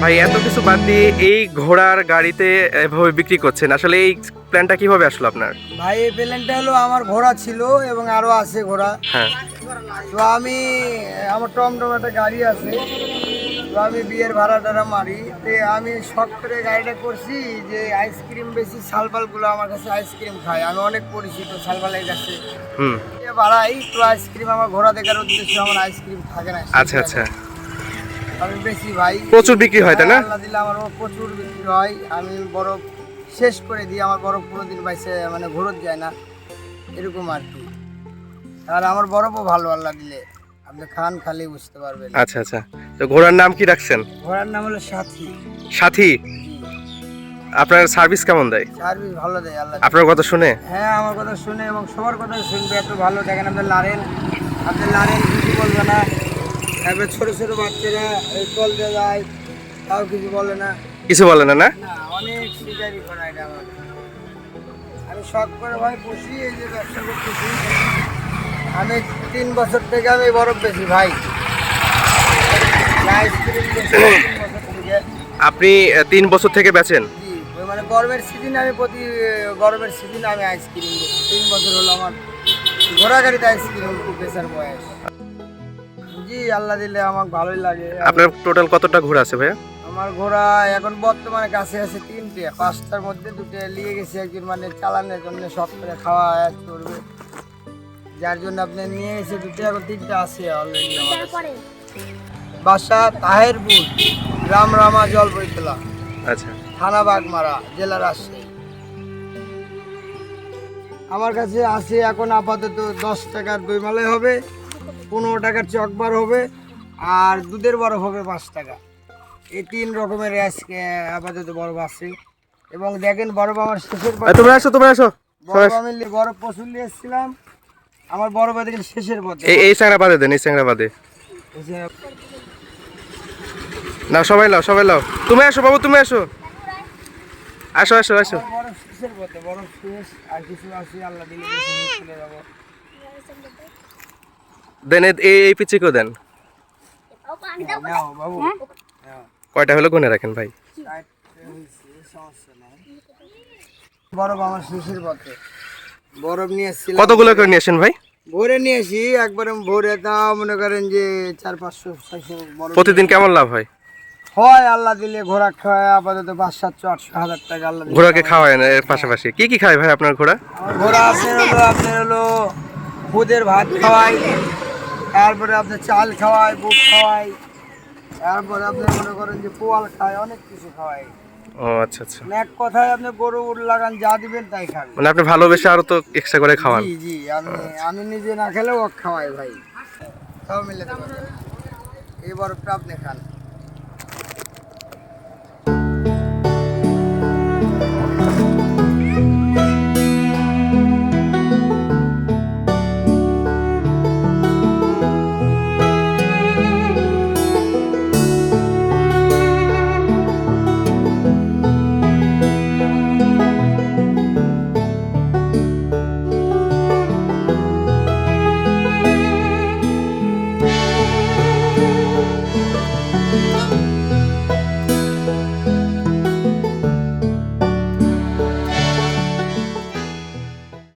ভাই এত কিছু বাদ দিয়ে এই ঘোড়ার গাড়িতে এভাবে বিক্রি করছেন, আসলে এই প্ল্যানটা কিভাবে আসলো আপনার? ভাই এই প্লেনটা হলো আমার ঘোড়া ছিল এবং আরো আছে ঘোড়া। হ্যাঁ। তো আমি আমার টমটম একটা গাড়ি আছে, তো আমি বিয়ের ভাড়া টাড়া মারি, তো আমি শখ করে গাড়িটা করছি যে আইসক্রিম বেশি সালবালগুলো আমার কাছে আইসক্রিম খায়, আমি অনেক পরিচিত সালবালের কাছে বাড়াই, তো আইসক্রিম আমার ঘোড়া দেখার উদ্দেশ্য আমার আইসক্রিম থাকে না। আচ্ছা আচ্ছা, আমি বেশি ভাই প্রচুর বিক্রি হয় তাই না? আল্লাহ দিলে আমার প্রচুর বিক্রি হয়, আমি বরফ শেষ করে দিই, আমার বরফ কোনোদিন বাইসে মানে ঘোরত যায় না এরকম আর কি। আর আমার বরফও ভালো আল্লাহ দিলে, আপনি খান খালি বুঝতে পারবেন। আচ্ছা আচ্ছা, তো ঘোড়ার নাম কি রাখছেন? ঘোড়ার নাম হলো সাথী। সাথী। আপনার সার্ভিস কেমন দেয়? সার্ভিস ভালো দেয় আল্লাহ। আপনার কথা শুনে? হ্যাঁ আমার কথা শুনে এবং সবার কথা শুনবে, এত ভালো দেখেন আপনার লারেন, আপনার লারেন কিছু বলবে না, তারপরে ছোটো ছোটো বাচ্চারা কল দিয়ে যায় তাও কিছু বলে না। কিছু বলে না? না, না অনেক সিজারি করা এটা আমার, আমি শখ করে ভাই বসি, এই যে ব্যবসা করতেছি আমি 3 বছর থেকে আমি বরফ বেশি ভাই, আইসক্রিম বেশি 3 বছর থেকে। আপনি 3 বছর থেকে বেচেন? জি, ওই মানে গরমের সিজন আমি প্রতি গরমের সিজনে আমি আইসক্রিম বেচি, 3 বছর হলো আমার ঘোড়া গাড়িতে আইসক্রিম বেচার বয়স। জি আল্লাহ দিলে আমার ভালোই লাগে। আপনার টোটাল কতটা ঘোড়া আছে ভাইয়া? আমার ঘোড়া এখন বর্তমানে কাছে আছে 3টে, 5টার মধ্যে 2টে নিয়ে গেছি একজন মানে চালানোর জন্য, শখ করে খাওয়া করবে, যার জন্য আপনি নিয়ে এসে 2টে, এখন 3টে আছে অলরেডি। বাসা তাহেরপুর, গ্রাম রামা জলপৈতলা, আচ্ছা, থানা বাগমারা, জেলা রাজশাহী। আমার কাছে আছে এখন আপাতত 10 টাকার দই মালাই হবে, 15 টাকার চকবার হবে, আর দুধের বরফ হবে 5 টাকা। এই 3 রকমের আজকে আপাতত বরফ আছে। এবং দেখেন বরফ আমার শেষের পথে, তোমরা আসো তোমরা আসো। বরফ আমি বরফ প্রচুর নিয়ে এসেছিলাম, আমার বরফ দেখেন শেষের পথে। এই স্যাংরা বাদে দেন, এই স্যাংরা বাদে না, সবাই লাও সবাই লাও। তুমি আসো বাবু, তুমি আসো, আসো আসো আসো। বরফ শেষের পথে, বরফ শেষ, আর কিছু আছে আল্লাহ দিলে বেশি নিয়ে চলে যাবো। দেন এই পিচিকেও দেন। নাও বাবু, নাও। কয়টা হলো গুনে রাখেন ভাই। সমস্যা নাই, বরফ আমার শেষের পথে, বরফ নিয়ে এসেছিলাম। কতগুলো করে নিয়ে আসেন ভাই? ভোরে নিয়ে আসি একবারে, ভোরে তা মনে করেন যে 400-500-600 বরফ প্রতিদিন কেমন লাভ হয়? হয় আল্লাহ দিলে। ঘোড়া খাওয়ায় আপাতত 500-700-800 টাকা আল্লাহ দিলে। ঘোড়াকে খাওয়ায় না, এর পাশাপাশি কি কি খায় ভাই আপনার ঘোড়া? আমার ঘোড়া আছে হলো আপনার হলো খুদের ভাত খাওয়াই, তারপরে আপনার চাল খাওয়াই, বুট খাওয়াই, তারপরে আপনার মনে করেন যে পোয়াল খায়, অনেক কিছু খাওয়াই। ও আচ্ছা আচ্ছা, মানে এক কথায় আপনি গরু লাগান যা দিবেন তাই খাবে। মানে আপনি ভালোবেসে আরো তো এক্সট্রা করে খাওয়ান? জি জি, আমি নিজে না খেলেও খাওয়াই ভাই, সব মিলে দেবো। এই বরফটা আপনি খান।